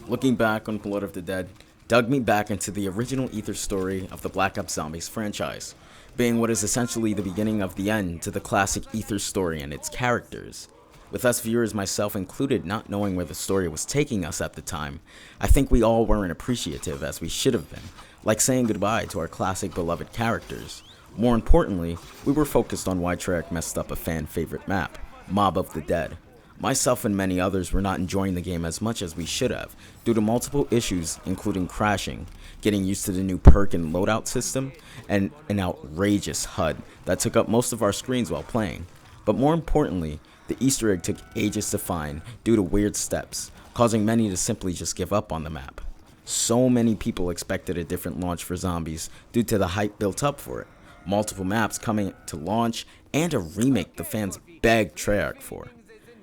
Looking back on Blood of the Dead dug me back into the original Ether story of the Black Ops Zombies franchise, being what is essentially the beginning of the end to the classic Ether story and its characters. With us viewers, myself included, not knowing where the story was taking us at the time, I think we all weren't appreciative as we should have been, like saying goodbye to our classic beloved characters. More importantly, we were focused on why Treyarch messed up a fan favorite map, Mob of the Dead. Myself and many others were not enjoying the game as much as we should have, due to multiple issues including crashing, getting used to the new perk and loadout system, and an outrageous HUD that took up most of our screens while playing. But more importantly, the Easter egg took ages to find due to weird steps, causing many to simply just give up on the map. So many people expected a different launch for Zombies due to the hype built up for it, multiple maps coming to launch, and a remake the fans begged Treyarch for.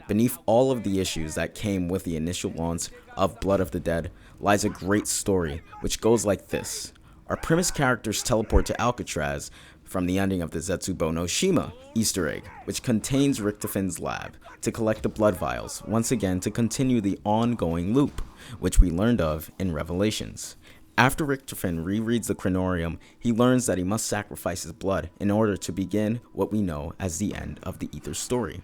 Beneath all of the issues that came with the initial launch of Blood of the Dead lies a great story, which goes like this. Our premise characters teleport to Alcatraz from the ending of the Zetsubo no Shima Easter egg, which contains Richtopen's lab, to collect the blood vials, once again to continue the ongoing loop, which we learned of in Revelations. After Richtofen rereads the Chronorium, he learns that he must sacrifice his blood in order to begin what we know as the end of the Ether story.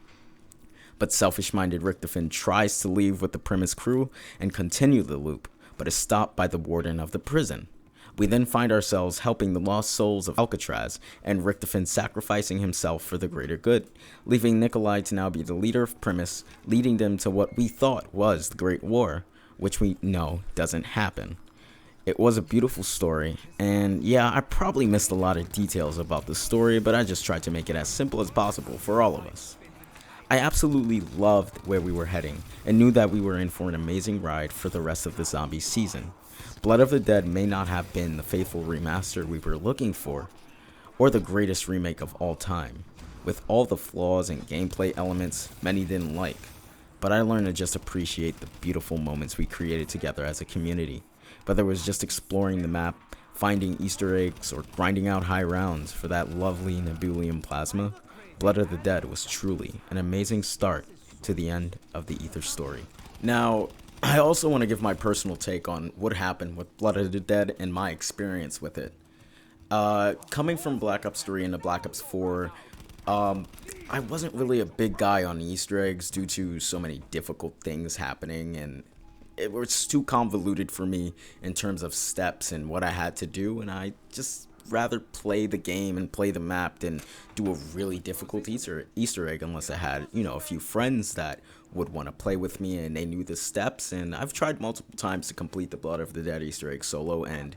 But selfish-minded Richtofen tries to leave with the Primus crew and continue the loop, but is stopped by the warden of the prison. We then find ourselves helping the lost souls of Alcatraz, and Richtofen sacrificing himself for the greater good, leaving Nikolai to now be the leader of Primus, leading them to what we thought was the Great War, which we know doesn't happen. It was a beautiful story, and yeah, I probably missed a lot of details about the story, but I just tried to make it as simple as possible for all of us. I absolutely loved where we were heading, and knew that we were in for an amazing ride for the rest of the Zombies season. Blood of the Dead may not have been the faithful remaster we were looking for, or the greatest remake of all time, with all the flaws and gameplay elements many didn't like, but I learned to just appreciate the beautiful moments we created together as a community, whether it was just exploring the map, finding Easter eggs, or grinding out high rounds for that lovely Nebulium plasma. Blood of the Dead was truly an amazing start to the end of the Ether story. Now, I also want to give my personal take on what happened with Blood of the Dead and my experience with it. Coming from Black Ops 3 into Black Ops 4, I wasn't really a big guy on Easter eggs due to so many difficult things happening, and it was too convoluted for me in terms of steps and what I had to do, and I just rather play the game and play the map than do a really difficult Easter egg unless I had, a few friends that would want to play with me and they knew the steps. And I've tried multiple times to complete the Blood of the Dead Easter egg solo, and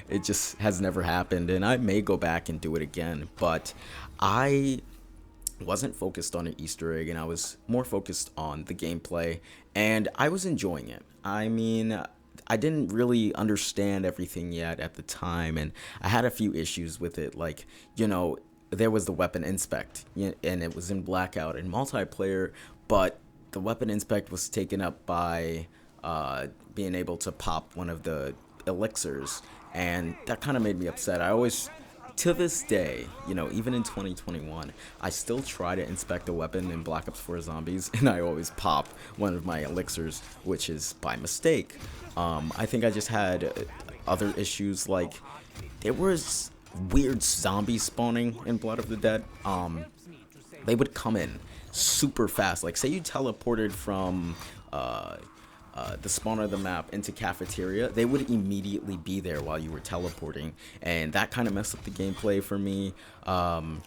it just has never happened, and I may go back and do it again, but I wasn't focused on an Easter egg, and I was more focused on the gameplay, and I was enjoying it. I mean, I didn't really understand everything yet at the time, and I had a few issues with it, like, there was the weapon inspect, and it was in Blackout and multiplayer, but the weapon inspect was taken up by being able to pop one of the elixirs, and that kind of made me upset. I always, to this day, even in 2021, I still try to inspect a weapon in Black Ops 4 Zombies, and I always pop one of my elixirs, which is by mistake. I think I just had other issues, like there was weird zombies spawning in Blood of the Dead. They would come in super fast. Like, say you teleported from the spawn of the map into cafeteria, they would immediately be there while you were teleporting, and that kind of messed up the gameplay for me. The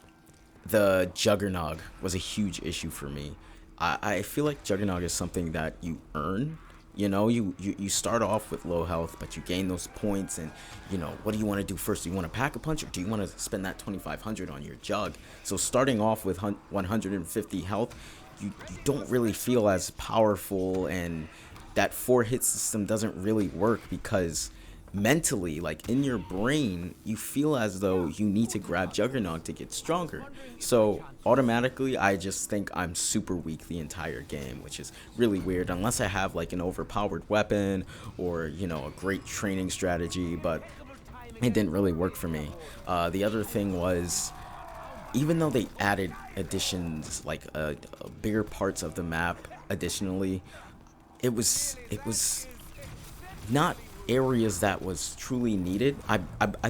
Juggernog was a huge issue for me. I feel like Juggernog is something that you earn. You start off with low health, but you gain those points, and what do you want to do first? Do you want to pack a punch, or do you want to spend that 2,500 on your jug? So starting off with 150 health, you don't really feel as powerful, and that 4-hit system doesn't really work because mentally, like in your brain, you feel as though you need to grab Juggernog to get stronger. So automatically, I just think I'm super weak the entire game, which is really weird unless I have like an overpowered weapon or, a great training strategy, but it didn't really work for me. The other thing was, even though they added additions, like bigger parts of the map additionally, it was not areas that was truly needed. I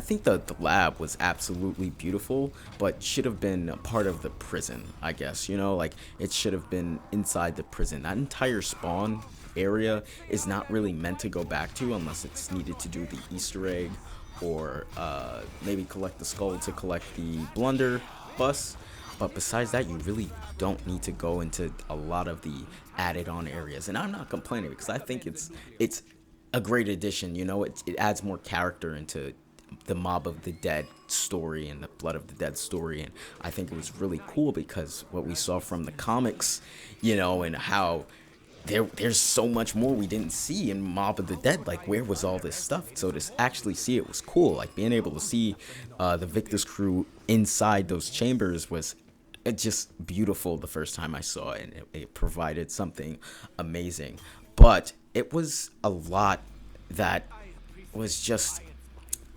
think the lab was absolutely beautiful, but should have been a part of the prison, I guess. You know, like it should have been inside the prison. That entire spawn area is not really meant to go back to unless it's needed to do the Easter egg or maybe collect the skull to collect the blunder bus. But besides that, you really don't need to go into a lot of the added on areas. And I'm not complaining because I think it's a great addition. You know, it adds more character into the Mob of the Dead story and the Blood of the Dead story. And I think it was really cool because what we saw from the comics, you know, and how there's so much more we didn't see in Mob of the Dead. Like, where was all this stuff? So to actually see it was cool. Like, being able to see the Victus crew inside those chambers was just beautiful the first time I saw it. And it provided something amazing. But it was a lot that was just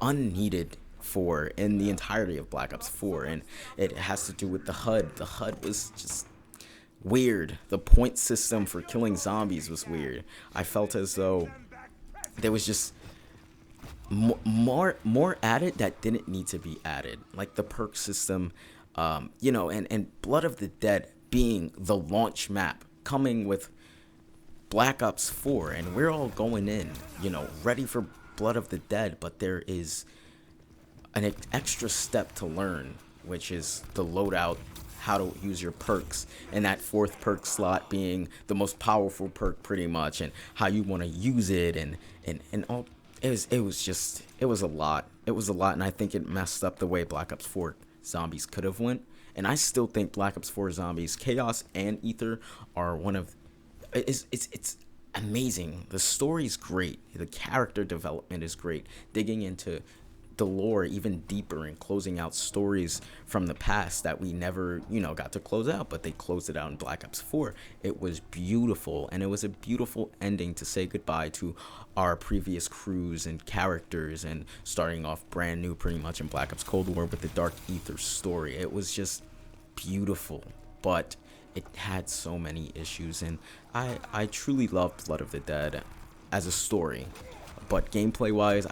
unneeded for in the entirety of Black Ops 4, and it has to do with the HUD. The HUD was just weird. The point system for killing zombies was weird. I felt as though there was just more added that didn't need to be added, like the perk system, you know, and Blood of the Dead being the launch map, coming with Black Ops 4, and we're all going in, you know, ready for Blood of the Dead, but there is an extra step to learn, which is the loadout, how to use your perks, and that fourth perk slot being the most powerful perk pretty much, and how you want to use it, and all. It was a lot. It was a lot, and I think it messed up the way Black Ops 4 Zombies could have went. And I still think Black Ops 4 Zombies, Chaos and Ether are one of it's amazing. The story's great. The character development is great. Digging into the lore even deeper and closing out stories from the past that we never, you know, got to close out, but they closed it out in Black Ops 4. It was beautiful, and it was a beautiful ending to say goodbye to our previous crews and characters and starting off brand new pretty much in Black Ops Cold War with the Dark Ether story. It was just beautiful, but it had so many issues, and I truly loved Blood of the Dead as a story, but gameplay wise,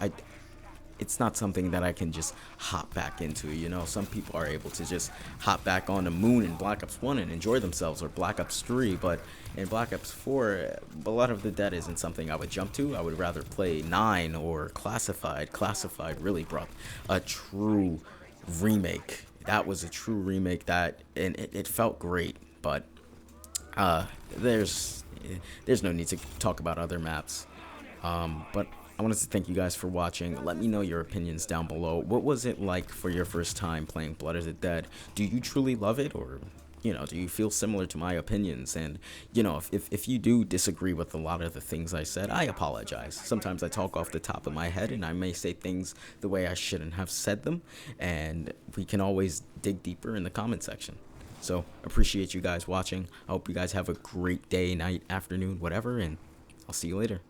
it's not something that I can just hop back into. You know, some people are able to just hop back on the moon in Black Ops 1 and enjoy themselves, or Black Ops 3, but in Black Ops 4, Blood of the Dead isn't something I would jump to. I would rather play 9 or Classified. Classified really brought a true remake. That was a true remake, and it felt great, but there's no need to talk about other maps. But I wanted to thank you guys for watching. Let me know your opinions down below. What was it like for your first time playing Blood of the Dead? Do you truly love it, or, you know, do you feel similar to my opinions? And, you know, if you do disagree with a lot of the things I said, I apologize. Sometimes I talk off the top of my head, and I may say things the way I shouldn't have said them, and we can always dig deeper in the comment section. So, appreciate you guys watching. I hope you guys have a great day, night, afternoon, whatever, and I'll see you later.